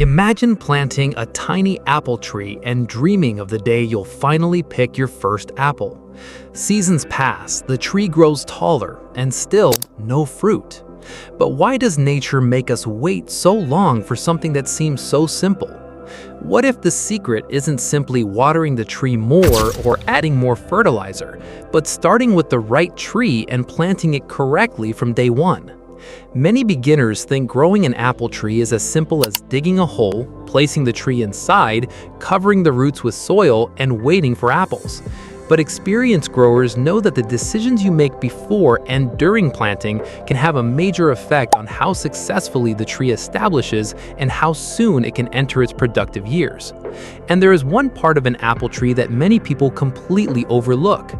Imagine planting a tiny apple tree and dreaming of the day you'll finally pick your first apple. Seasons pass, the tree grows taller, and still no fruit. But why does nature make us wait so long for something that seems so simple? What if the secret isn't simply watering the tree more or adding more fertilizer, but starting with the right tree and planting it correctly from day one? Many beginners think growing an apple tree is as simple as digging a hole, placing the tree inside, covering the roots with soil, and waiting for apples. But experienced growers know that the decisions you make before and during planting can have a major effect on how successfully the tree establishes and how soon it can enter its productive years. And there is one part of an apple tree that many people completely overlook: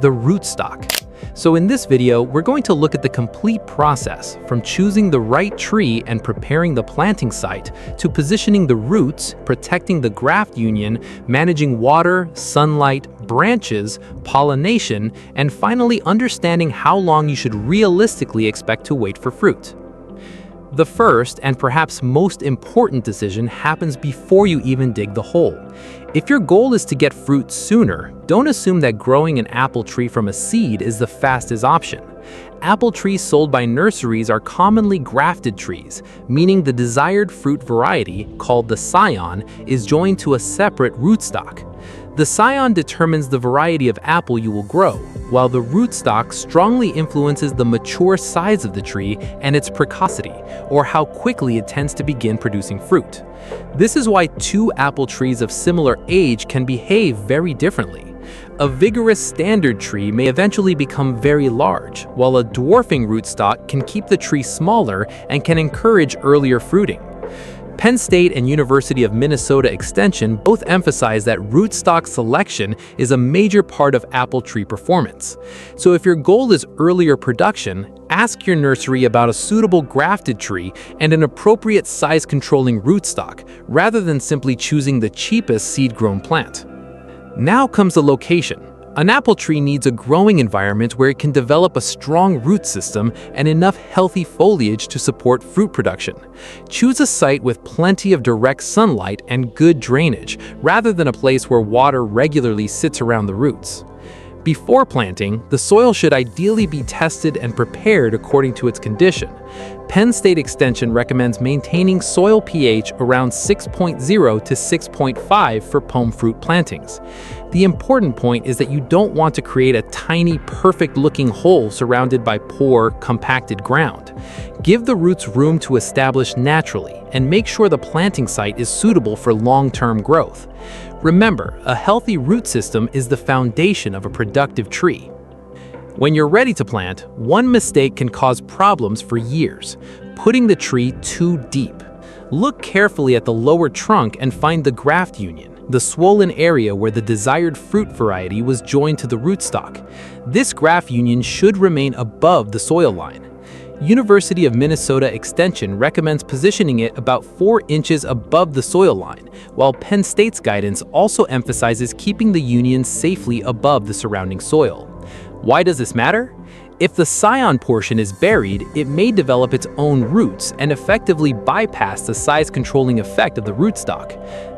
the rootstock. So in this video, we're going to look at the complete process, from choosing the right tree and preparing the planting site, to positioning the roots, protecting the graft union, managing water, sunlight, branches, pollination, and finally understanding how long you should realistically expect to wait for fruit. The first and perhaps most important decision happens before you even dig the hole. If your goal is to get fruit sooner, don't assume that growing an apple tree from a seed is the fastest option. Apple trees sold by nurseries are commonly grafted trees, meaning the desired fruit variety, called the scion, is joined to a separate rootstock. The scion determines the variety of apple you will grow, while the rootstock strongly influences the mature size of the tree and its precocity, or how quickly it tends to begin producing fruit. This is why two apple trees of similar age can behave very differently. A vigorous standard tree may eventually become very large, while a dwarfing rootstock can keep the tree smaller and can encourage earlier fruiting. Penn State and University of Minnesota Extension both emphasize that rootstock selection is a major part of apple tree performance. So if your goal is earlier production, ask your nursery about a suitable grafted tree and an appropriate size-controlling rootstock, rather than simply choosing the cheapest seed-grown plant. Now comes the location. An apple tree needs a growing environment where it can develop a strong root system and enough healthy foliage to support fruit production. Choose a site with plenty of direct sunlight and good drainage, rather than a place where water regularly sits around the roots. Before planting, the soil should ideally be tested and prepared according to its condition. Penn State Extension recommends maintaining soil pH around 6.0 to 6.5 for pome fruit plantings. The important point is that you don't want to create a tiny, perfect-looking hole surrounded by poor, compacted ground. Give the roots room to establish naturally, and make sure the planting site is suitable for long-term growth. Remember, a healthy root system is the foundation of a productive tree. When you're ready to plant, one mistake can cause problems for years: putting the tree too deep. Look carefully at the lower trunk and find the graft union, the swollen area where the desired fruit variety was joined to the rootstock. This graft union should remain above the soil line. University of Minnesota Extension recommends positioning it about 4 inches above the soil line, while Penn State's guidance also emphasizes keeping the union safely above the surrounding soil. Why does this matter? If the scion portion is buried, it may develop its own roots and effectively bypass the size-controlling effect of the rootstock.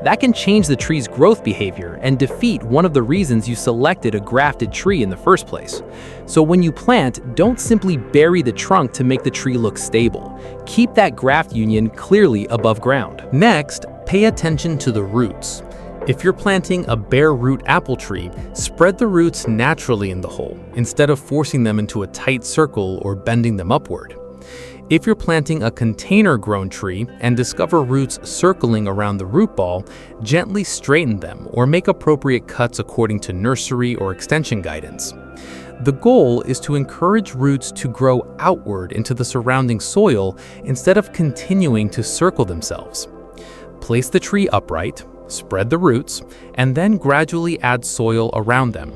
That can change the tree's growth behavior and defeat one of the reasons you selected a grafted tree in the first place. So when you plant, don't simply bury the trunk to make the tree look stable. Keep that graft union clearly above ground. Next, pay attention to the roots. If you're planting a bare root apple tree, spread the roots naturally in the hole, instead of forcing them into a tight circle or bending them upward. If you're planting a container-grown tree and discover roots circling around the root ball, gently straighten them or make appropriate cuts according to nursery or extension guidance. The goal is to encourage roots to grow outward into the surrounding soil instead of continuing to circle themselves. Place the tree upright, spread the roots, and then gradually add soil around them.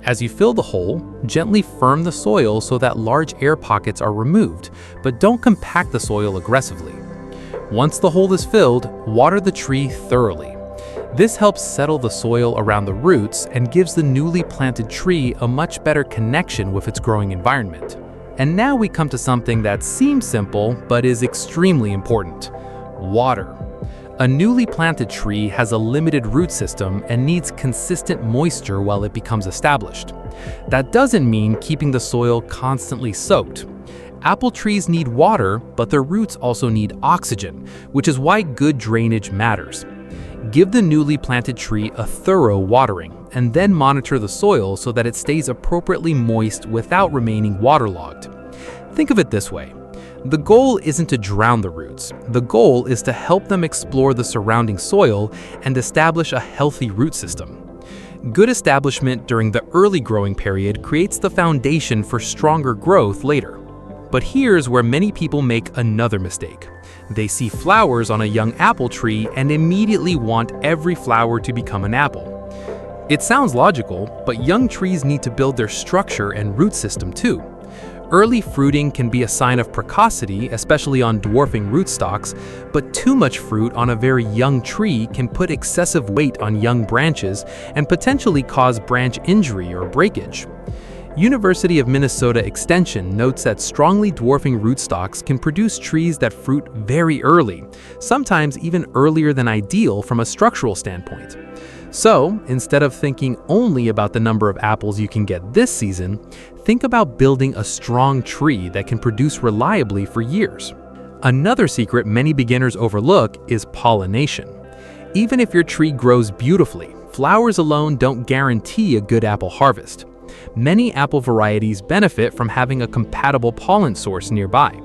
As you fill the hole, gently firm the soil so that large air pockets are removed, but don't compact the soil aggressively. Once the hole is filled, water the tree thoroughly. This helps settle the soil around the roots and gives the newly planted tree a much better connection with its growing environment. And now we come to something that seems simple but is extremely important: water. A newly planted tree has a limited root system and needs consistent moisture while it becomes established. That doesn't mean keeping the soil constantly soaked. Apple trees need water, but their roots also need oxygen, which is why good drainage matters. Give the newly planted tree a thorough watering, and then monitor the soil so that it stays appropriately moist without remaining waterlogged. Think of it this way. The goal isn't to drown the roots. The goal is to help them explore the surrounding soil and establish a healthy root system. Good establishment during the early growing period creates the foundation for stronger growth later. But here's where many people make another mistake. They see flowers on a young apple tree and immediately want every flower to become an apple. It sounds logical, but young trees need to build their structure and root system too. Early fruiting can be a sign of precocity, especially on dwarfing rootstocks, but too much fruit on a very young tree can put excessive weight on young branches and potentially cause branch injury or breakage. University of Minnesota Extension notes that strongly dwarfing rootstocks can produce trees that fruit very early, sometimes even earlier than ideal from a structural standpoint. So, instead of thinking only about the number of apples you can get this season, think about building a strong tree that can produce reliably for years. Another secret many beginners overlook is pollination. Even if your tree grows beautifully, flowers alone don't guarantee a good apple harvest. Many apple varieties benefit from having a compatible pollen source nearby.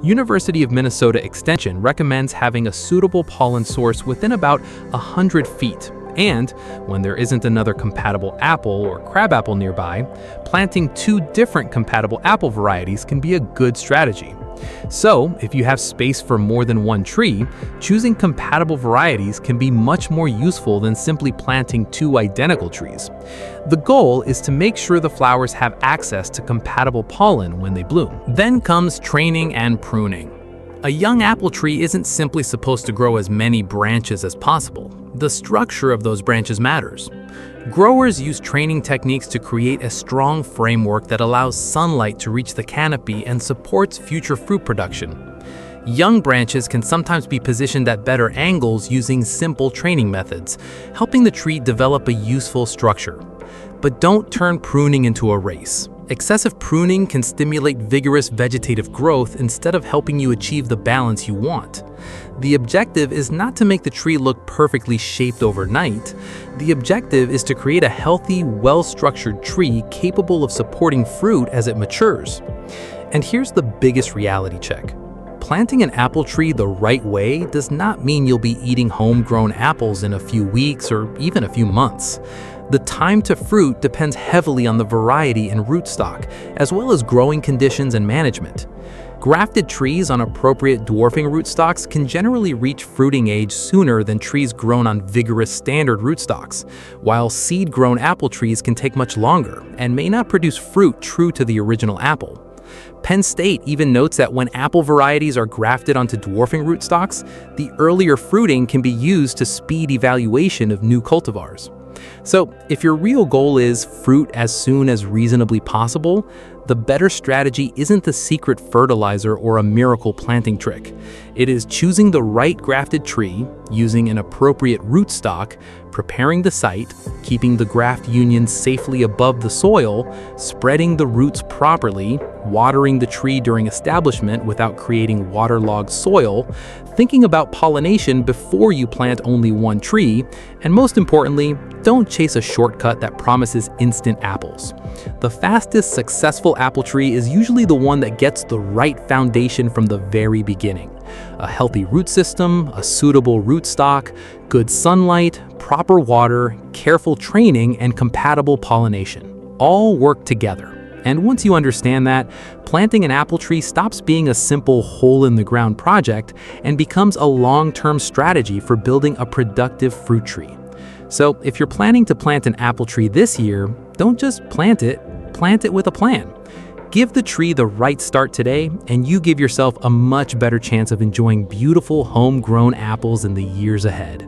University of Minnesota Extension recommends having a suitable pollen source within about 100 feet. And when there isn't another compatible apple or crabapple nearby, planting two different compatible apple varieties can be a good strategy. So, if you have space for more than one tree, choosing compatible varieties can be much more useful than simply planting two identical trees. The goal is to make sure the flowers have access to compatible pollen when they bloom. Then comes training and pruning. A young apple tree isn't simply supposed to grow as many branches as possible. The structure of those branches matters. Growers use training techniques to create a strong framework that allows sunlight to reach the canopy and supports future fruit production. Young branches can sometimes be positioned at better angles using simple training methods, helping the tree develop a useful structure. But don't turn pruning into a race. Excessive pruning can stimulate vigorous vegetative growth instead of helping you achieve the balance you want. The objective is not to make the tree look perfectly shaped overnight. The objective is to create a healthy, well-structured tree capable of supporting fruit as it matures. And here's the biggest reality check. Planting an apple tree the right way does not mean you'll be eating homegrown apples in a few weeks or even a few months. The time to fruit depends heavily on the variety and rootstock, as well as growing conditions and management. Grafted trees on appropriate dwarfing rootstocks can generally reach fruiting age sooner than trees grown on vigorous standard rootstocks, while seed-grown apple trees can take much longer and may not produce fruit true to the original apple. Penn State even notes that when apple varieties are grafted onto dwarfing rootstocks, the earlier fruiting can be used to speed evaluation of new cultivars. So, if your real goal is fruit as soon as reasonably possible, the better strategy isn't the secret fertilizer or a miracle planting trick. It is choosing the right grafted tree, using an appropriate rootstock, preparing the site, keeping the graft union safely above the soil, spreading the roots properly, watering the tree during establishment without creating waterlogged soil, thinking about pollination before you plant only one tree, and most importantly, don't chase a shortcut that promises instant apples. The fastest successful apple tree is usually the one that gets the right foundation from the very beginning. A healthy root system, a suitable rootstock, good sunlight, proper water, careful training, and compatible pollination. All work together. And once you understand that, planting an apple tree stops being a simple hole-in-the-ground project and becomes a long-term strategy for building a productive fruit tree. So if you're planning to plant an apple tree this year, don't just plant it with a plan. Give the tree the right start today, and you give yourself a much better chance of enjoying beautiful homegrown apples in the years ahead.